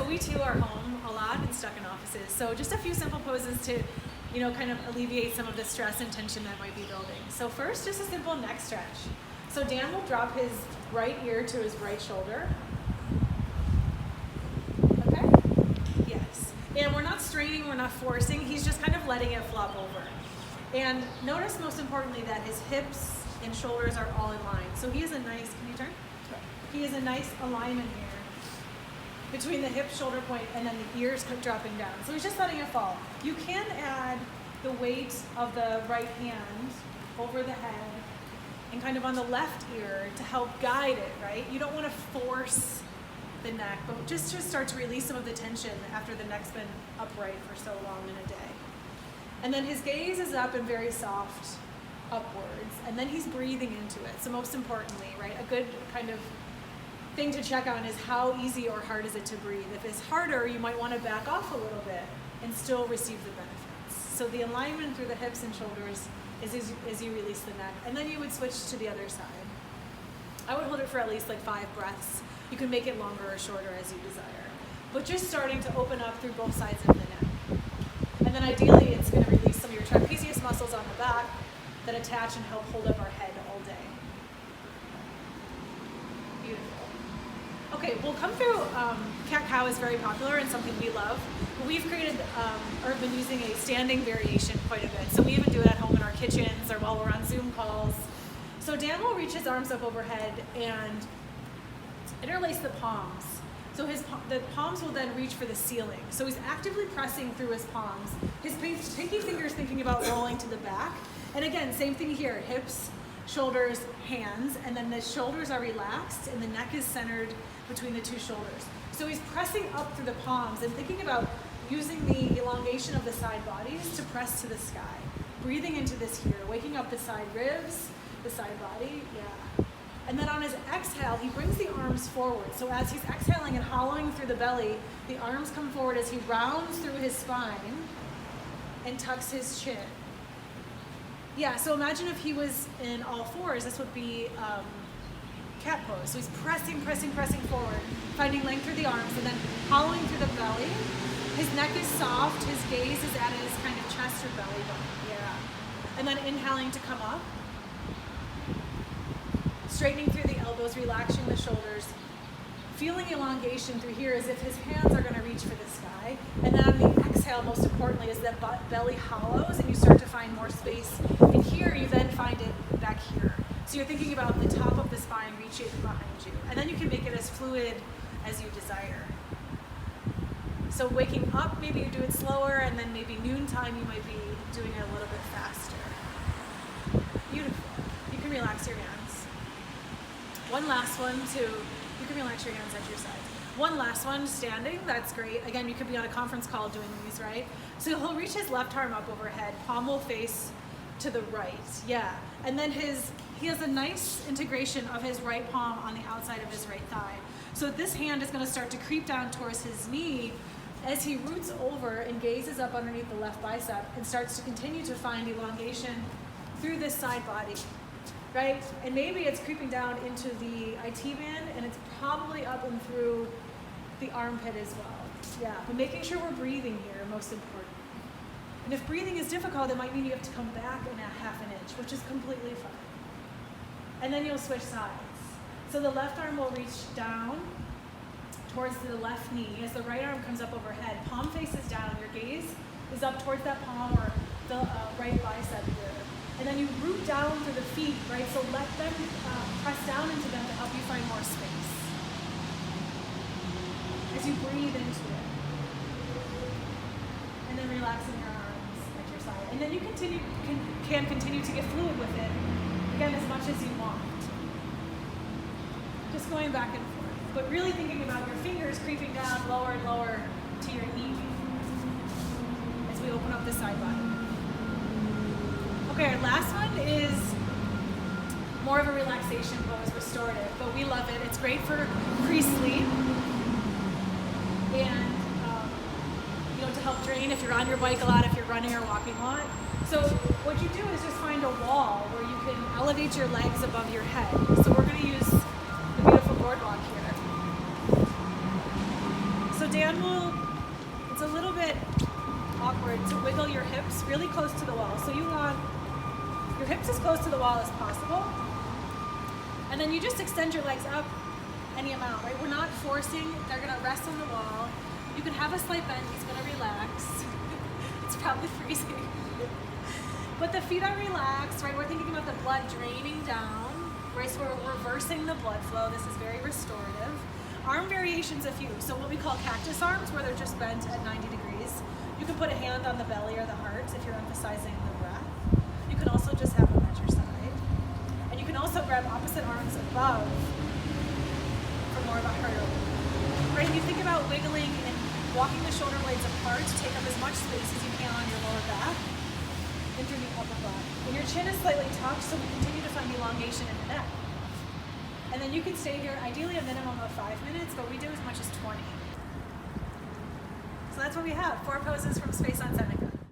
we too are home a lot and stuck in offices. So just a few simple poses to, kind of alleviate some of the stress and tension that might be building. So first, just a simple neck stretch. So Dan will drop his right ear to his right shoulder. Okay? Yes. And we're not straining, we're not forcing, he's just kind of letting it flop over. And notice most importantly that his hips and shoulders are all in line. So he has a nice, can you turn? He has a nice alignment here between the hip shoulder point and then the ears dropping down. So he's just letting it fall. You can add the weight of the right hand over the head and kind of on the left ear to help guide it, right? You don't want to force the neck, but just to start to release some of the tension after the neck's been upright for so long in a day. And then his gaze is up and very soft upwards, and then he's breathing into it. So most importantly, right, a good kind of thing to check on is how easy or hard is it to breathe. If it's harder, you might want to back off a little bit and still receive the benefits. So the alignment through the hips and shoulders is as you release the neck, and then you would switch to the other side. I would hold it for at least like 5 breaths. You can make it longer or shorter as you desire. But just starting to open up through both sides of the neck. And then ideally it's going to release some of your trapezius muscles on the back that attach and help hold up our head all day. Beautiful. Okay, we'll come through, cat-cow is very popular and something we love. But we've created, or been using a standing variation quite a bit. So we even do it at home in our kitchens or while we're on Zoom calls. So Dan will reach his arms up overhead and interlace the palms. So the palms will then reach for the ceiling. So he's actively pressing through his palms. His pinky fingers thinking about rolling to the back. And again, same thing here, hips, shoulders, hands, and then the shoulders are relaxed and the neck is centered between the two shoulders. So he's pressing up through the palms and thinking about using the elongation of the side bodies to press to the sky. Breathing into this here, waking up the side ribs, the side body, yeah. And then on his exhale, he brings the arms forward. So as he's exhaling and hollowing through the belly, the arms come forward as he rounds through his spine and tucks his chin. Yeah, so imagine if he was in all fours, this would be cat pose. So he's pressing forward, finding length through the arms, and then hollowing through the belly. His neck is soft, his gaze is at his kind of chest or belly button, yeah. And then inhaling to come up. Straightening through the elbows, relaxing the shoulders, feeling elongation through here as if his hands are going to reach for the sky. And then on the exhale, most importantly, is that belly hollows and you start to find more space. And here you then find it back here. So you're thinking about the top of the spine reaching behind you. And then you can make it as fluid as you desire. So waking up, maybe you do it slower, and then maybe noontime you might be doing it a little bit faster. Beautiful. You can relax your hands. One last one you can relax your hands at your sides. One last one, standing, that's great. Again, you could be on a conference call doing these, right? So he'll reach his left arm up overhead, palm will face to the right, yeah. And then he has a nice integration of his right palm on the outside of his right thigh. So this hand is gonna start to creep down towards his knee as he roots over and gazes up underneath the left bicep and starts to continue to find elongation through this side body. Right? And maybe it's creeping down into the IT band and it's probably up and through the armpit as well. Yeah, but making sure we're breathing here, most important. And if breathing is difficult, it might mean you have to come back in a half an inch, which is completely fine. And then you'll switch sides. So the left arm will reach down towards the left knee as the right arm comes up overhead. Palm faces down, your gaze is up towards that palm or the right bicep here. And then you root down through the feet, right? So let them press down into them to help you find more space. As you breathe into it. And then relaxing your arms at your side. And then you can continue to get fluid with it, again, as much as you want. Just going back and forth. But really thinking about your fingers creeping down lower and lower to your knee as we open up the side body. Okay, our last one is more of a relaxation pose, restorative, but we love it. It's great for pre-sleep and to help drain if you're on your bike a lot, if you're running or walking a lot. So what you do is just find a wall where you can elevate your legs above your head. So we're going to use the beautiful boardwalk here. So Dan will, it's a little bit awkward to wiggle your hips really close to the wall. So you want your hips as close to the wall as possible. And then you just extend your legs up any amount, right? We're not forcing, they're gonna rest on the wall. You can have a slight bend, he's gonna relax. It's probably freezing. But the feet are relaxed, right? We're thinking about the blood draining down, right? So we're reversing the blood flow. This is very restorative. Arm variations a few. So what we call cactus arms, where they're just bent at 90 degrees. You can put a hand on the belly or the heart if you're emphasizing the breath. You can also just have them at your side. And you can also grab opposite arms above for more of a heart opening. Right? You think about wiggling and walking the shoulder blades apart to take up as much space as you can on your lower back and through the upper body. And your chin is slightly tucked, so we continue to find elongation in the neck. And then you can stay here, ideally a minimum of 5 minutes, but we do as much as 20. So that's what we have, 4 poses from Space on Seneca.